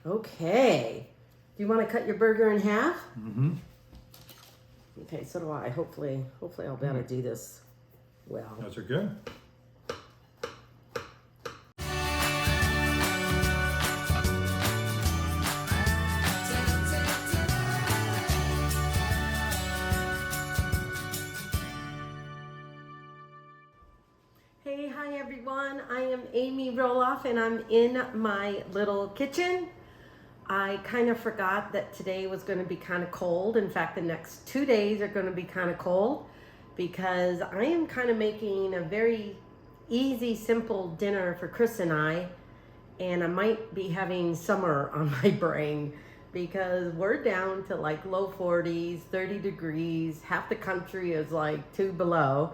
Okay. Do you want to cut your burger in half? Mm-hmm. Okay, so do I. Hopefully I'll be able to do this well. Those are good. Hey, hi everyone. I am Amy Roloff and I'm in my little kitchen. I kind of forgot that today was going to be kind of cold. In fact, the next 2 days are going to be kind of cold because I am kind of making a very easy, simple dinner for Chris and I might be having summer on my brain because we're down to like low 40s, 30 degrees. Half the country is like 2 below.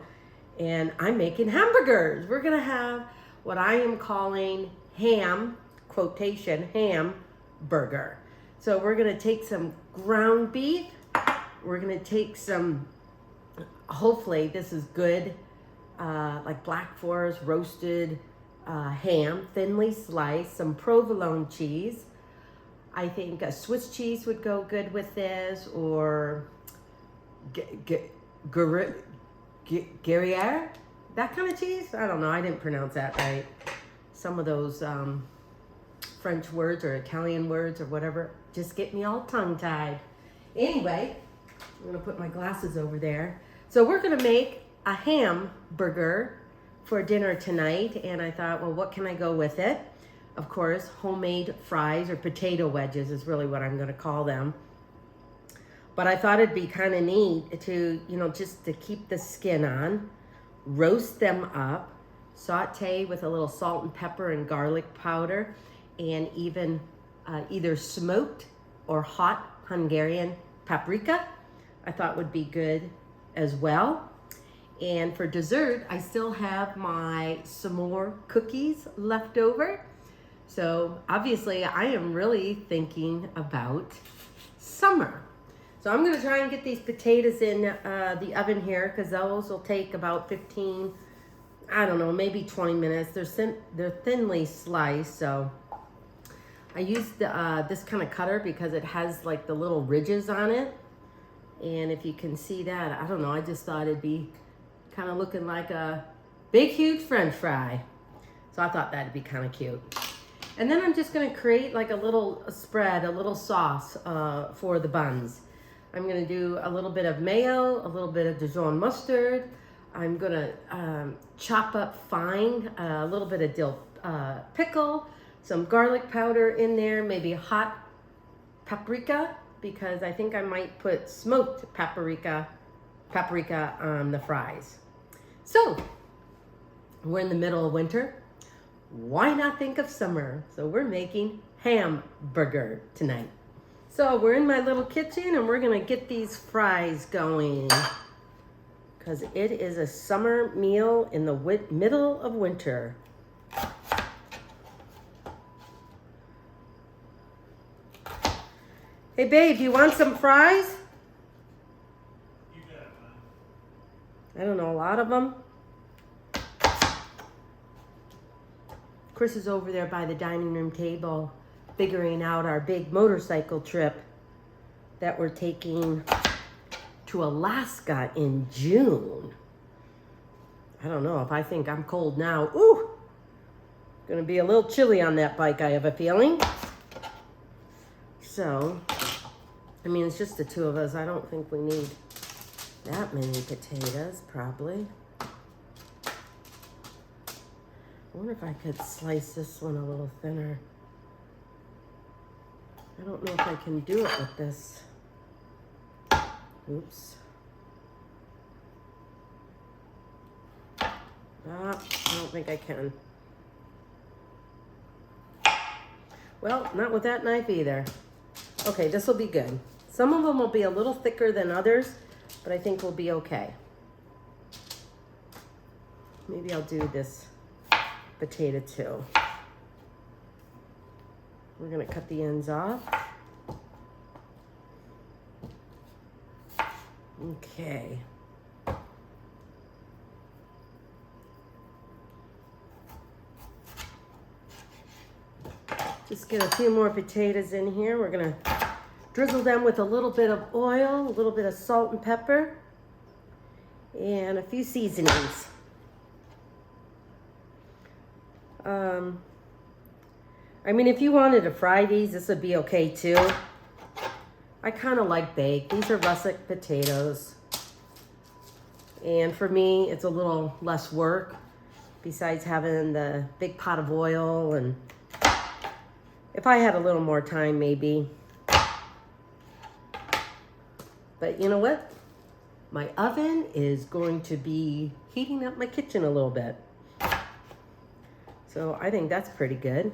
And I'm making hamburgers. We're gonna have what I am calling ham, quotation, ham burger. So we're gonna take some ground beef. We're gonna take some, hopefully this is good, like Black Forest roasted ham, thinly sliced, some provolone cheese. I think a Swiss cheese would go good with this, or Gruyere, that kind of cheese. I don't know, I didn't pronounce that right. Some of those French words or Italian words or whatever just get me all tongue-tied. Anyway, I'm gonna put my glasses over there. So we're gonna make a hamburger for dinner tonight, and I thought, well, what can I go with it? Of course, homemade fries or potato wedges is really what I'm gonna call them. But I thought it'd be kind of neat to, just to keep the skin on, roast them up, saute with a little salt and pepper and garlic powder, and even either smoked or hot Hungarian paprika, I thought would be good as well. And for dessert, I still have my s'more cookies left over. So obviously I am really thinking about summer. So I'm gonna try and get these potatoes in the oven here because those will take about 15, I don't know, maybe 20 minutes. They're thinly sliced, so I used this kind of cutter because it has like the little ridges on it. And if you can see that, I don't know, I just thought it'd be kind of looking like a big, huge French fry. So I thought that'd be kind of cute. And then I'm just gonna create like a little spread, a little sauce for the buns. I'm gonna do a little bit of mayo, a little bit of Dijon mustard. I'm gonna chop up fine a little bit of dill pickle, some garlic powder in there, maybe hot paprika, because I think I might put smoked paprika on the fries. So, we're in the middle of winter. Why not think of summer? So we're making hamburger tonight. So we're in my little kitchen and we're gonna get these fries going because it is a summer meal in the middle of winter. Hey babe, you want some fries? You bet, man. I don't know, a lot of them. Chris is over there by the dining room table figuring out our big motorcycle trip that we're taking to Alaska in June. I don't know if I think I'm cold now. Ooh, gonna be a little chilly on that bike, I have a feeling. So, I mean, it's just the two of us. I don't think we need that many potatoes, probably. I wonder if I could slice this one a little thinner. I don't know if I can do it with this. Oops. I don't think I can. Well, not with that knife either. Okay, this will be good. Some of them will be a little thicker than others, but I think we'll be okay. Maybe I'll do this potato too. We're gonna cut the ends off. Okay. Just get a few more potatoes in here. We're gonna drizzle them with a little bit of oil, a little bit of salt and pepper, and a few seasonings. I mean, if you wanted to fry these, this would be okay too. I kind of like baked. These are russet potatoes. And for me, it's a little less work besides having the big pot of oil. And if I had a little more time, maybe. But you know what? My oven is going to be heating up my kitchen a little bit. So I think that's pretty good.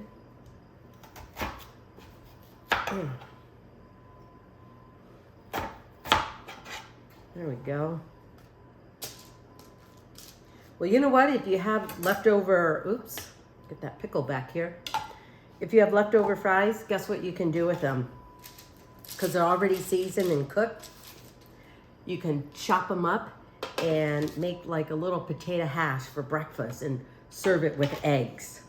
There we go. Well, you know what? If you have leftover, oops, get that pickle back here. If you have leftover fries, guess what you can do with them? Because they're already seasoned and cooked. You can chop them up and make like a little potato hash for breakfast and serve it with eggs.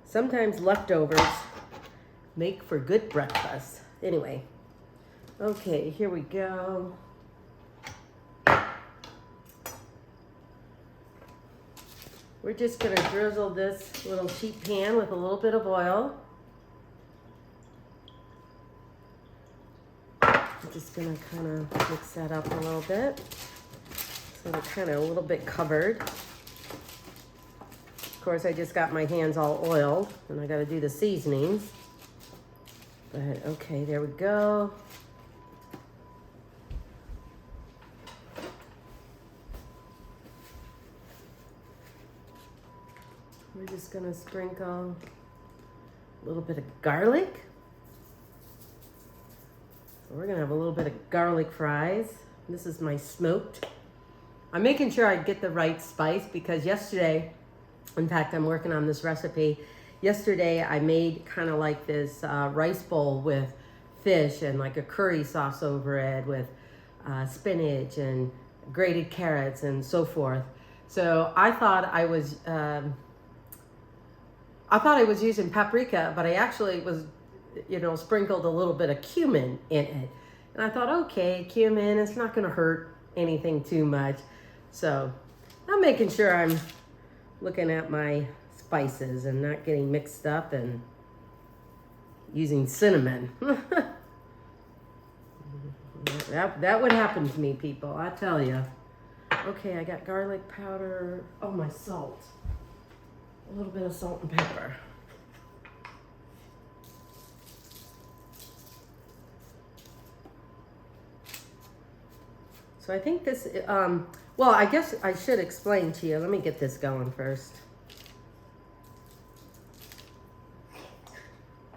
Sometimes leftovers make for good breakfast. Anyway, okay, here we go. We're just gonna drizzle this little sheet pan with a little bit of oil. I'm just gonna kind of mix that up a little bit. So they're kind of a little bit covered. Of course, I just got my hands all oiled and I gotta do the seasonings. But okay, there we go. We're just gonna sprinkle a little bit of garlic. So we're gonna have a little bit of garlic fries. This is my smoked. I'm making sure I get the right spice because yesterday, in fact, I'm working on this recipe. Yesterday, I made kind of like this rice bowl with fish and like a curry sauce over it with spinach and grated carrots and so forth. So I thought I was using paprika, but I actually was, sprinkled a little bit of cumin in it. And I thought, okay, cumin, it's not gonna hurt anything too much. So I'm making sure I'm looking at my spices and not getting mixed up and using cinnamon. that would happen to me, people, I tell you. Okay, I got garlic powder. Oh, my salt. A little bit of salt and pepper. So I think this, well, I guess I should explain to you. Let me get this going first.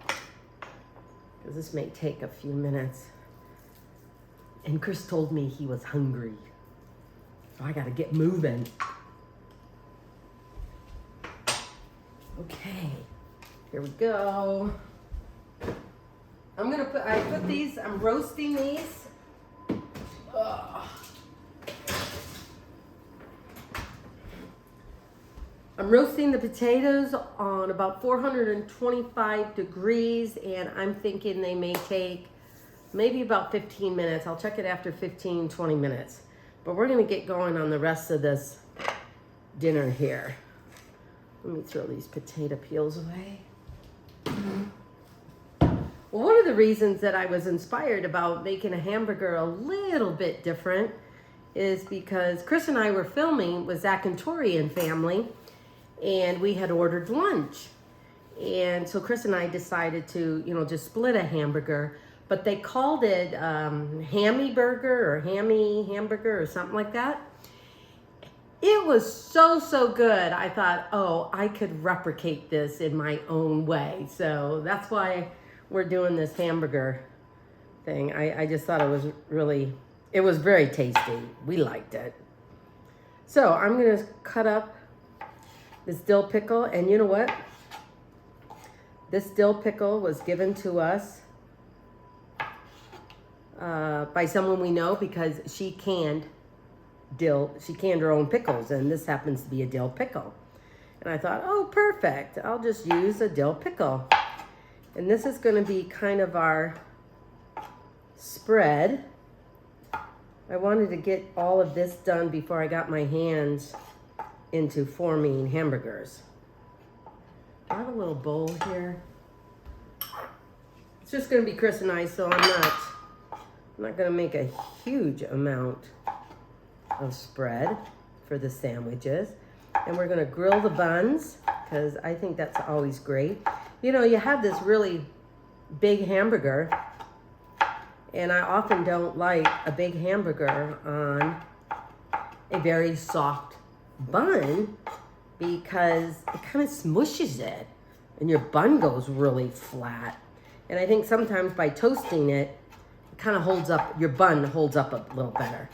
Because this may take a few minutes. And Chris told me he was hungry. So I gotta get moving. Okay, here we go. I'm roasting these. Ugh. I'm roasting the potatoes on about 425 degrees, and I'm thinking they may take maybe about 15 minutes. I'll check it after 15, 20 minutes. But we're gonna get going on the rest of this dinner here. Let me throw these potato peels away. Well, one of the reasons that I was inspired about making a hamburger a little bit different is because Chris and I were filming with Zach and Tori and family, and we had ordered lunch. And so Chris and I decided to, just split a hamburger, but they called it hammy burger or hammy hamburger or something like that. It was so good. I thought, oh, I could replicate this in my own way. So that's why we're doing this hamburger thing. I just thought it was very tasty. We liked it. So I'm gonna cut up this dill pickle, and you know what? This dill pickle was given to us by someone we know because she canned her own pickles, and this happens to be a dill pickle. And I thought, oh, perfect. I'll just use a dill pickle. And this is going to be kind of our spread. I wanted to get all of this done before I got my hands into forming hamburgers. I have a little bowl here. It's just going to be Chris and I, so I'm not going to make a huge amount of spread for the sandwiches. And we're going to grill the buns because I think that's always great. You know, you have this really big hamburger, and I often don't like a big hamburger on a very soft bun because it kind of smushes it and your bun goes really flat. And I think sometimes by toasting it, it kind of holds up, your bun holds up a little better.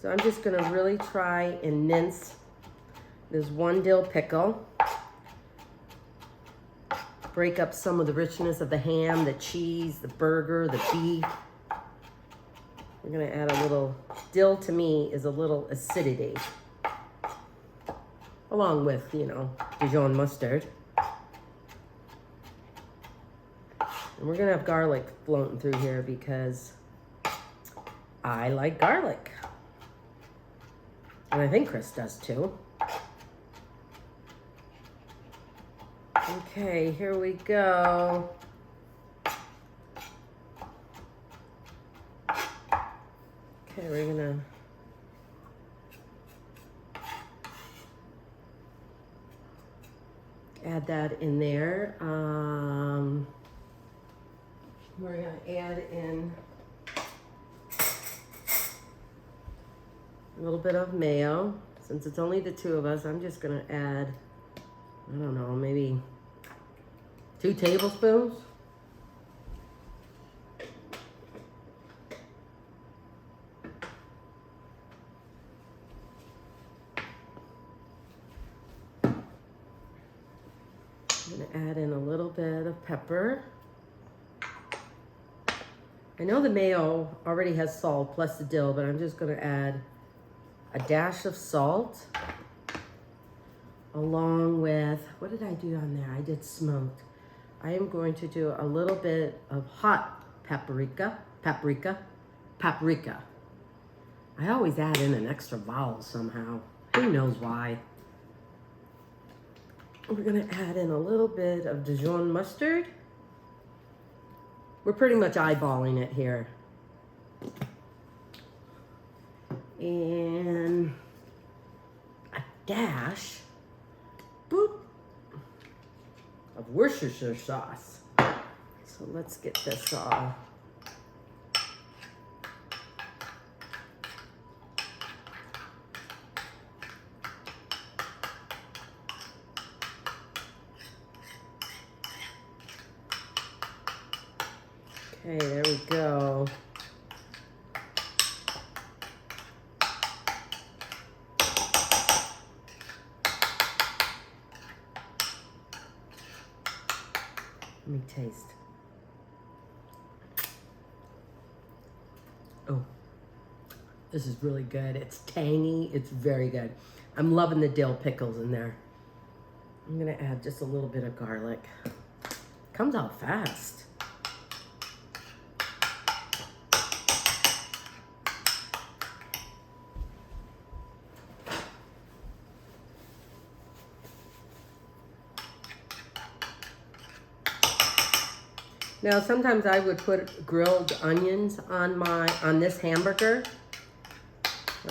So I'm just gonna really try and mince this one dill pickle. Break up some of the richness of the ham, the cheese, the burger, the beef. We're gonna add a little, dill to me is a little acidity. Along with, you know, Dijon mustard. And we're gonna have garlic floating through here because I like garlic. And I think Chris does too. Okay, here we go. Okay, we're gonna add that in there. We're gonna add in a little bit of mayo. Since it's only the two of us, I'm just gonna add, I don't know, maybe 2 tablespoons. I'm gonna add in a little bit of pepper. I know the mayo already has salt plus the dill, but I'm just gonna add a dash of salt along with, what did I do on there? I did smoked. I am going to do a little bit of hot paprika. I always add in an extra vowel somehow. Who knows why? We're gonna add in a little bit of Dijon mustard. We're pretty much eyeballing it here. And a dash, boop, of Worcestershire sauce. So let's get this all. Okay, there we go. Let me taste. Oh, this is really good. It's tangy. It's very good. I'm loving the dill pickles in there. I'm gonna add just a little bit of garlic. Comes out fast. Now, sometimes I would put grilled onions on this hamburger,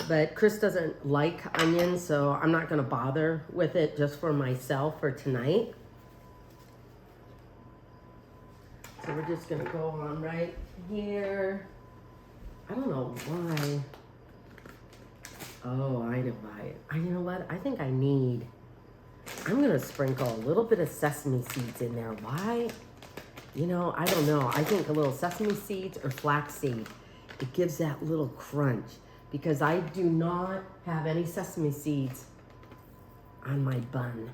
but Chris doesn't like onions, so I'm not gonna bother with it just for myself for tonight. So we're just gonna go on right here. I don't know why. Oh, I know why. You know what? I think I'm gonna sprinkle a little bit of sesame seeds in there. Why? You know, I don't know. I think a little sesame seeds or flaxseed, it gives that little crunch because I do not have any sesame seeds on my bun.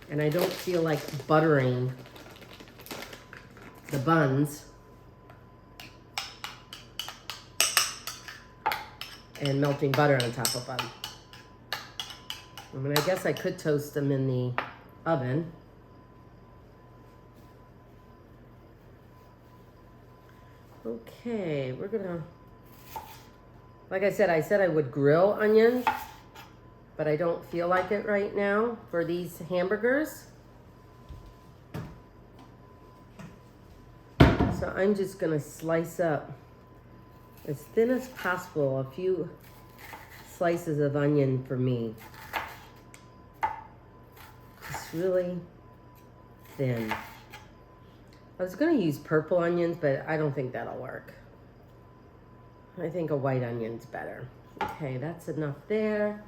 And I don't feel like buttering the buns and melting butter on top of bun. I mean, I guess I could toast them in the oven. Okay, we're gonna, like I said I would grill onions, but I don't feel like it right now for these hamburgers. So I'm just gonna slice up as thin as possible, a few slices of onion for me. Just really thin. I was gonna use purple onions, but I don't think that'll work. I think a white onion's better. Okay, that's enough there.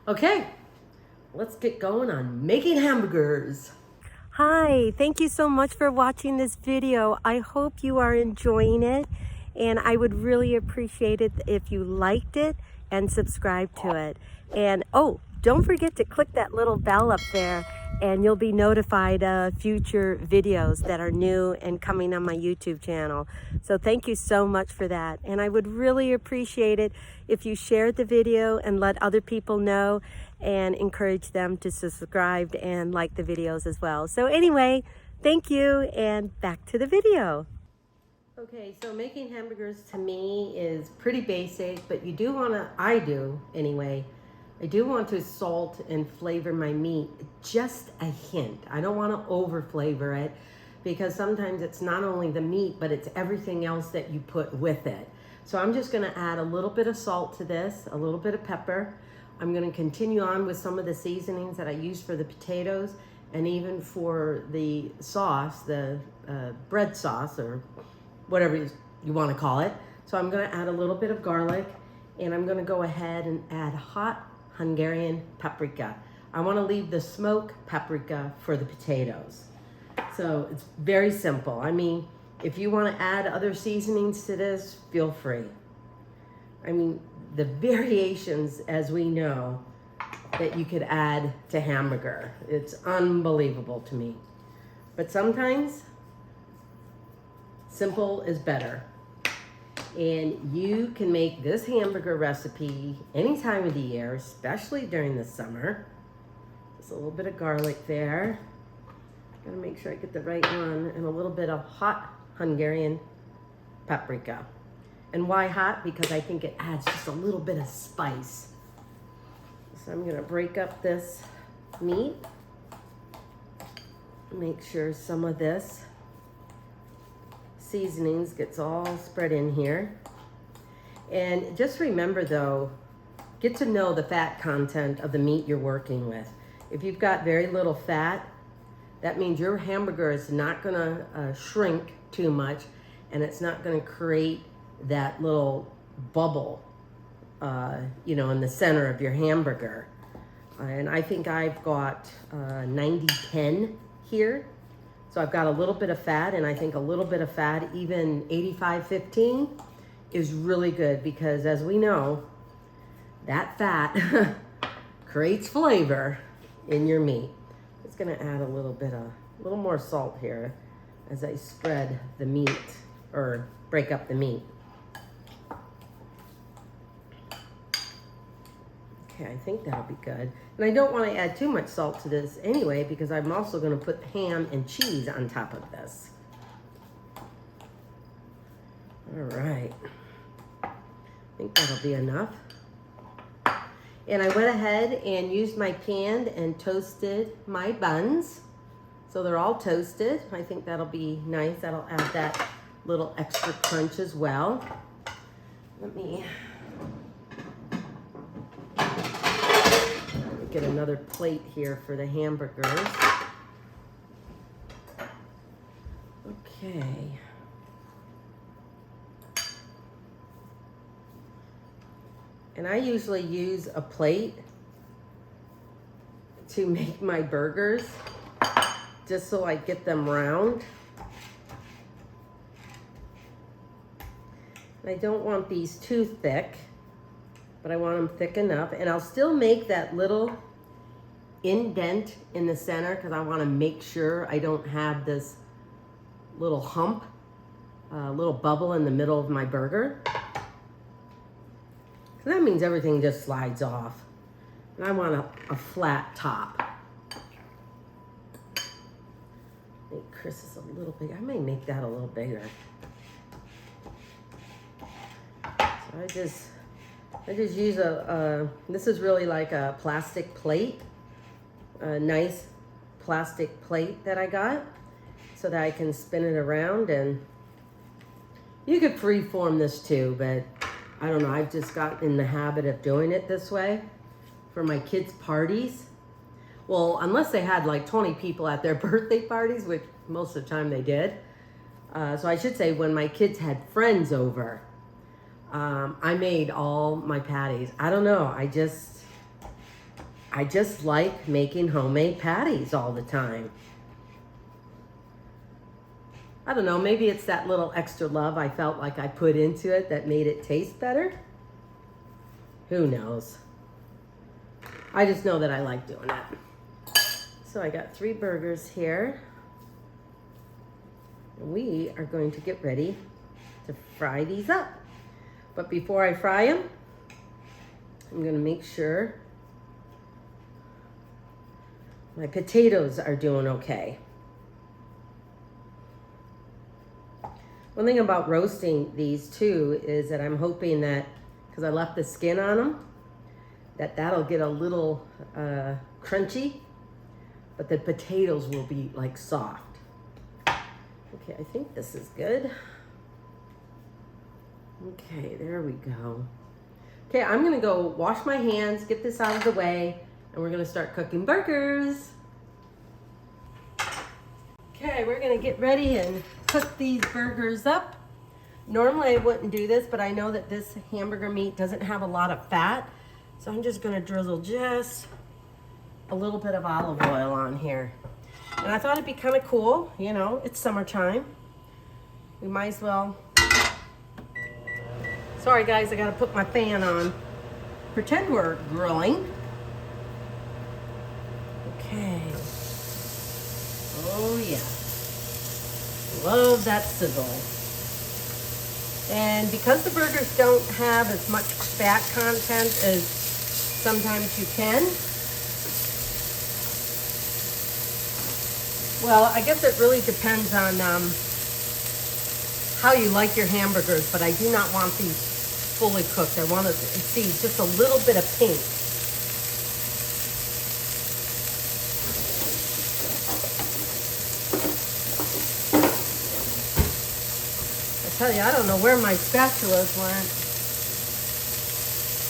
Okay, let's get going on making hamburgers. Hi, thank you so much for watching this video. I hope you are enjoying it, and I would really appreciate it if you liked it and subscribed to it. And oh, don't forget to click that little bell up there, and you'll be notified of future videos that are new and coming on my YouTube channel. So thank you so much for that. And I would really appreciate it if you shared the video and let other people know and encourage them to subscribe and like the videos as well. So anyway, thank you, and back to the video. Okay, so making hamburgers to me is pretty basic, but you do want to, I do anyway, I do want to salt and flavor my meat just a hint. I don't want to over flavor it, because sometimes it's not only the meat, but it's everything else that you put with it. So I'm just going to add a little bit of salt to this, a little bit of pepper. I'm going to continue on with some of the seasonings that I use for the potatoes, and even for the sauce, the bread sauce, or whatever you want to call it. So I'm going to add a little bit of garlic, and I'm going to go ahead and add hot Hungarian paprika. I want to leave the smoked paprika for the potatoes. So it's very simple. I mean, if you want to add other seasonings to this, feel free. I mean, the variations, as we know, that you could add to hamburger, it's unbelievable to me. But sometimes simple is better. And you can make this hamburger recipe any time of the year, especially during the summer. Just a little bit of garlic there. Gotta make sure I get the right one. And a little bit of hot Hungarian paprika. And why hot? Because I think it adds just a little bit of spice. So I'm gonna break up this meat. Make sure some of this seasonings gets all spread in here. And just remember though, get to know the fat content of the meat you're working with. If you've got very little fat, that means your hamburger is not gonna shrink too much, and it's not gonna create that little bubble, you know, in the center of your hamburger. And I think I've got 90-10 here. So I've got a little bit of fat, and I think a little bit of fat, even 85-15, is really good, because as we know, that fat creates flavor in your meat. It's gonna add a little more salt here as I spread the meat, or break up the meat. Okay, I think that'll be good. And I don't want to add too much salt to this anyway, because I'm also going to put ham and cheese on top of this. All right. I think that'll be enough. And I went ahead and used my pan and toasted my buns. So they're all toasted. I think that'll be nice. That'll add that little extra crunch as well. Let me get another plate here for the hamburgers. Okay. And I usually use a plate to make my burgers, just so I get them round. I don't want these too thick, but I want them thick enough. And I'll still make that little indent in the center, because I want to make sure I don't have this little hump, little bubble in the middle of my burger. So that means everything just slides off. And I want a flat top. I think Chris is a little big. I may make that a little bigger. So I just use this is really like a plastic plate, a nice plastic plate that I got so that I can spin it around, and you could freeform this too, but I don't know, I've just gotten in the habit of doing it this way for my kids' parties. Well, unless they had like 20 people at their birthday parties, which most of the time they did. So I should say when my kids had friends over, I made all my patties. I don't know, I just like making homemade patties all the time. I don't know, maybe it's that little extra love I felt like I put into it that made it taste better. Who knows? I just know that I like doing it. So I got 3 burgers here. And we are going to get ready to fry these up. But before I fry them, I'm going to make sure my potatoes are doing okay. One thing about roasting these too is that I'm hoping that, because I left the skin on them, that'll get a little crunchy, but the potatoes will be like soft. Okay, I think this is good. Okay, there we go. Okay, I'm gonna go wash my hands, get this out of the way, and we're gonna start cooking burgers. Okay, we're gonna get ready and cook these burgers up. Normally I wouldn't do this, but I know that this hamburger meat doesn't have a lot of fat, so I'm just gonna drizzle just a little bit of olive oil on here. And I thought it'd be kind of cool, you know, it's summertime. We might as well. Sorry guys, I gotta put my fan on. Pretend we're grilling. Okay. Oh yeah. Love that sizzle. And because the burgers don't have as much fat content as sometimes you can, well, I guess it really depends on how you like your hamburgers, but I do not want these fully cooked. I want to see just a little bit of pink. I tell you, I don't know where my spatulas went.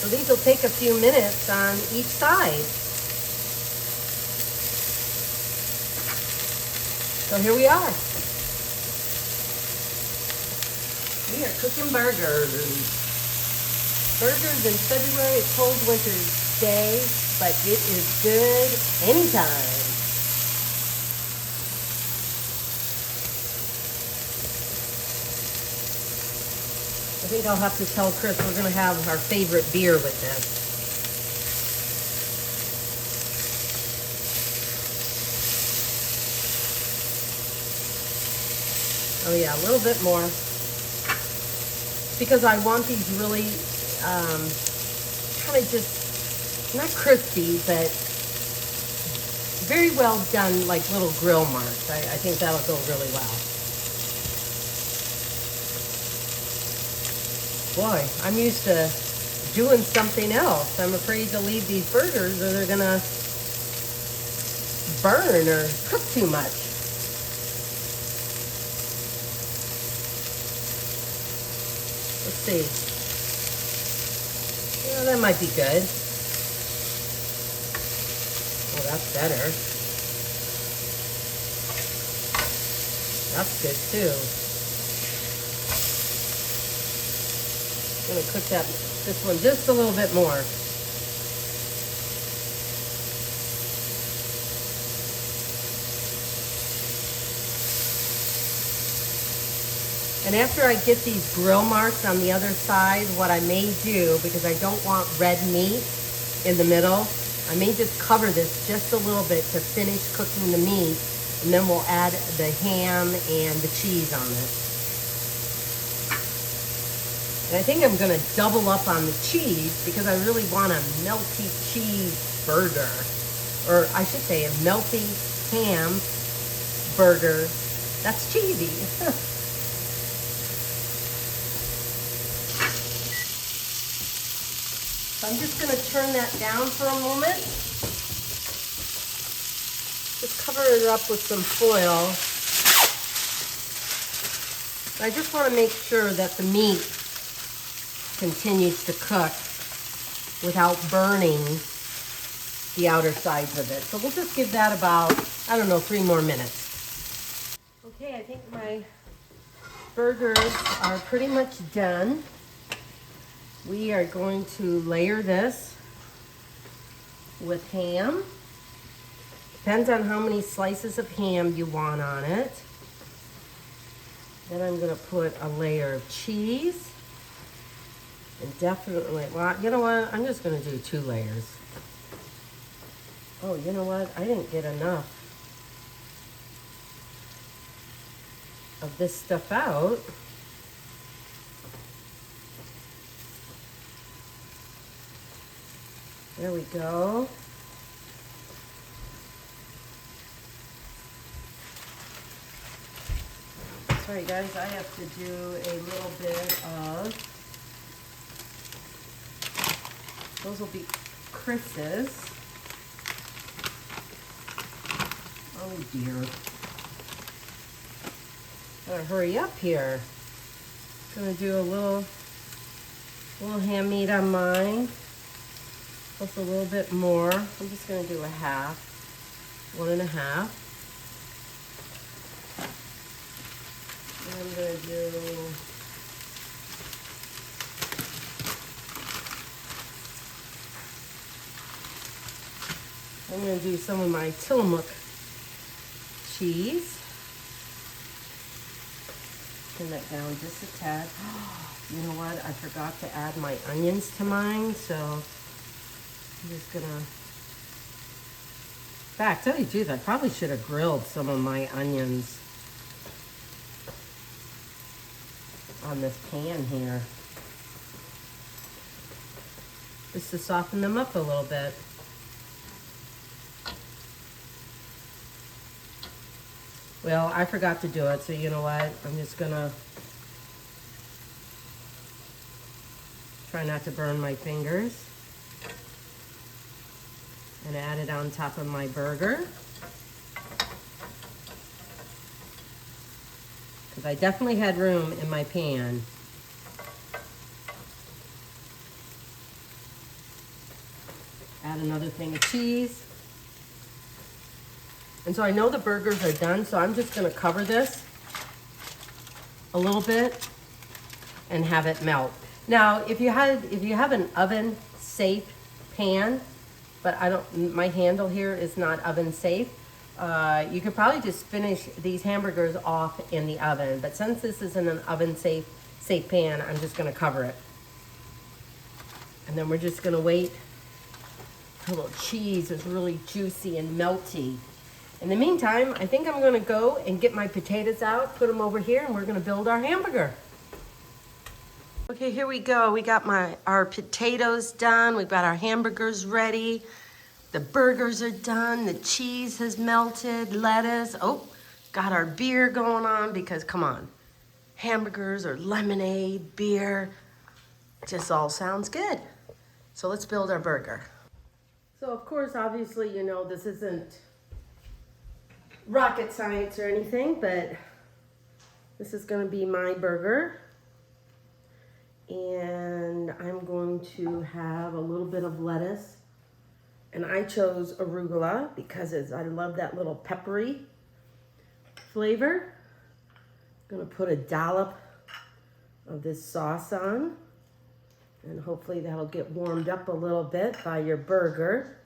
So these will take a few minutes on each side. So here we are. We are cooking burgers. Burgers in February, a cold winter's day, but it is good anytime. I think I'll have to tell Chris we're going to have our favorite beer with this. Oh yeah, a little bit more. Because I want these really kind of just, not crispy, but very well done, like little grill marks. I think that'll go really well. Boy, I'm used to doing something else. I'm afraid to leave these burgers or they're gonna burn or cook too much. Let's see. Yeah, that might be good. Oh, that's better. That's good too. I'm gonna cook this one just a little bit more. And after I get these grill marks on the other side, what I may do, because I don't want red meat in the middle, I may just cover this just a little bit to finish cooking the meat, and then we'll add the ham and the cheese on it. And I think I'm gonna double up on the cheese because I really want a melty cheese burger. Or I should say a melty ham burger that's cheesy. So I'm just gonna turn that down for a moment. Just cover it up with some foil. I just wanna make sure that the meat continues to cook without burning the outer sides of it. So we'll just give that about, I don't know, 3 more minutes. Okay, I think my burgers are pretty much done. We are going to layer this with ham. Depends on how many slices of ham you want on it. Then I'm gonna put a layer of cheese. And definitely, well, you know what? I'm just gonna do 2 layers. Oh, you know what? I didn't get enough of this stuff out. There we go. Sorry guys, I have to do a little bit of, those will be crisses. Oh dear. Gotta hurry up here. Gonna do a little ham meat on mine. Plus a little bit more. I'm just gonna do a half, 1 1/2. I'm gonna do some of my Tillamook cheese. Turn that down just a tad. You know what? I forgot to add my onions to mine, so I'm just gonna. In fact, tell you the truth, I probably should have grilled some of my onions on this pan here, just to soften them up a little bit. Well, I forgot to do it, so you know what? I'm just gonna try not to burn my fingers and add it on top of my burger. Because I definitely had room in my pan. Add another thing of cheese. And so I know the burgers are done, so I'm just gonna cover this a little bit and have it melt. Now, if you have an oven safe pan, but my handle here is not oven safe, you could probably just finish these hamburgers off in the oven. But since this isn't an oven safe pan, I'm just gonna cover it. And then we're just gonna wait till the cheese is really juicy and melty. In the meantime, I think I'm gonna go and get my potatoes out, put them over here, and we're gonna build our hamburger. Okay, here we go. We got our potatoes done. We've got our hamburgers ready. The burgers are done. The cheese has melted, lettuce. Oh, got our beer going on because, come on, hamburgers or lemonade, beer, just all sounds good. So let's build our burger. So of course, obviously, you know, this isn't rocket science or anything, but this is gonna be my burger. And I'm going to have a little bit of lettuce. And I chose arugula because I love that little peppery flavor. I'm gonna put a dollop of this sauce on. And hopefully that'll get warmed up a little bit by your burger.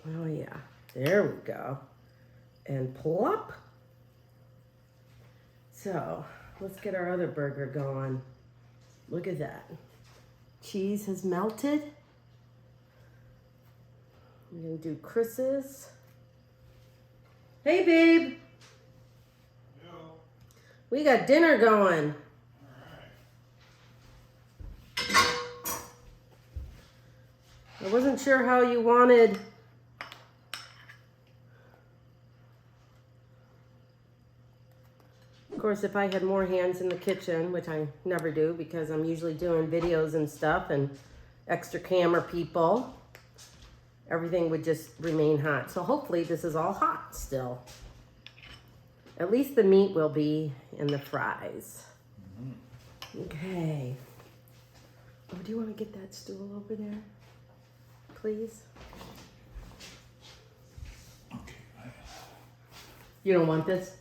Oh yeah, there we go. And plop. So let's get our other burger going. Look at that. Cheese has melted. We're gonna do Chris's. Hey babe. Yo. We got dinner going. I wasn't sure how you wanted. Of course, if I had more hands in the kitchen, which I never do because I'm usually doing videos and stuff and extra camera people, everything would just remain hot. So hopefully this is all hot still. At least the meat will be in the fries. Okay. Oh, do you want to get that stool over there, please? Okay. You don't want this?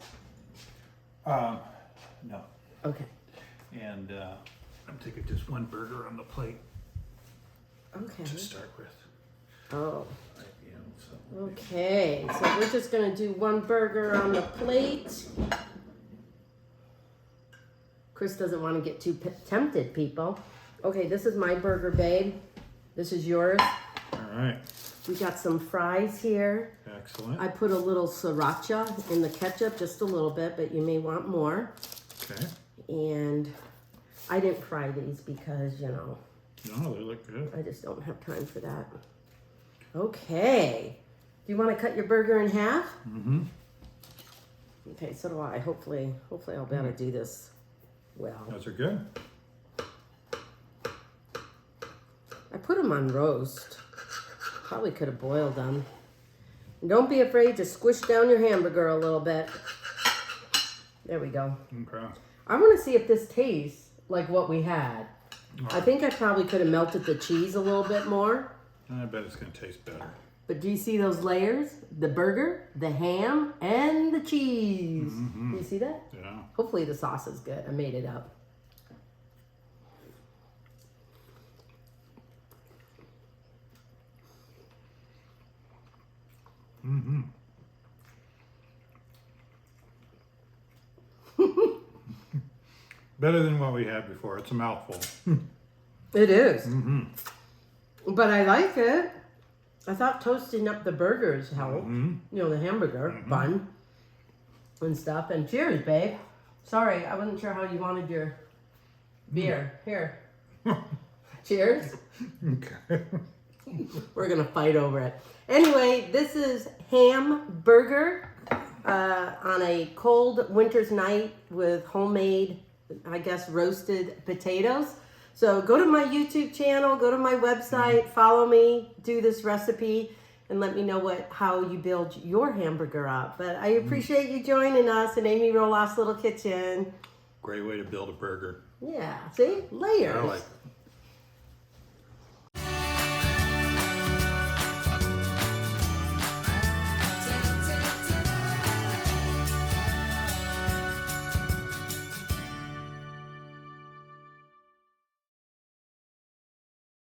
No. Okay. And I'm taking just one burger on the plate Okay. to start with. Oh. So Okay. So we're just going to do one burger on the plate. Chris doesn't want to get too tempted, people. Okay, this is my burger, babe. This is yours. all right. We got some fries here. Excellent. I put a little sriracha in the ketchup, just a little bit, but you may want more. Okay. And I didn't fry these because, you know, No, they look good. I just don't have time for that. Okay. Do you want to cut your burger in half? Mm-hmm. Okay, so do I. Hopefully I'll be able to do this well. Those are good. I put them on roast. Probably could have boiled them. And don't be afraid to squish down your hamburger a little bit. There we go. Okay. I want to see if this tastes like what we had. I think I probably could have melted the cheese a little bit more. I bet it's going to taste better. But do you see those layers? The burger, the ham, and the cheese. Mm-hmm. Do you see that? Yeah. Hopefully the sauce is good. I made it up. Mm-hmm. Better than what we had before. It's a mouthful. It is. Mm-hmm. But I like it. I thought toasting up the burgers helped. Mm-hmm. You know, the hamburger bun and stuff. And cheers, babe. Sorry, I wasn't sure how you wanted your beer. Here. Cheers. Okay. We're going to fight over it. Anyway, this is hamburger on a cold winter's night with homemade, I guess, roasted potatoes. So go to my YouTube channel, go to my website, follow me, do this recipe, and let me know how you build your hamburger up. But I appreciate you joining us in Amy Roloff's Little Kitchen. Great way to build a burger. Yeah, see? Layers. I like it.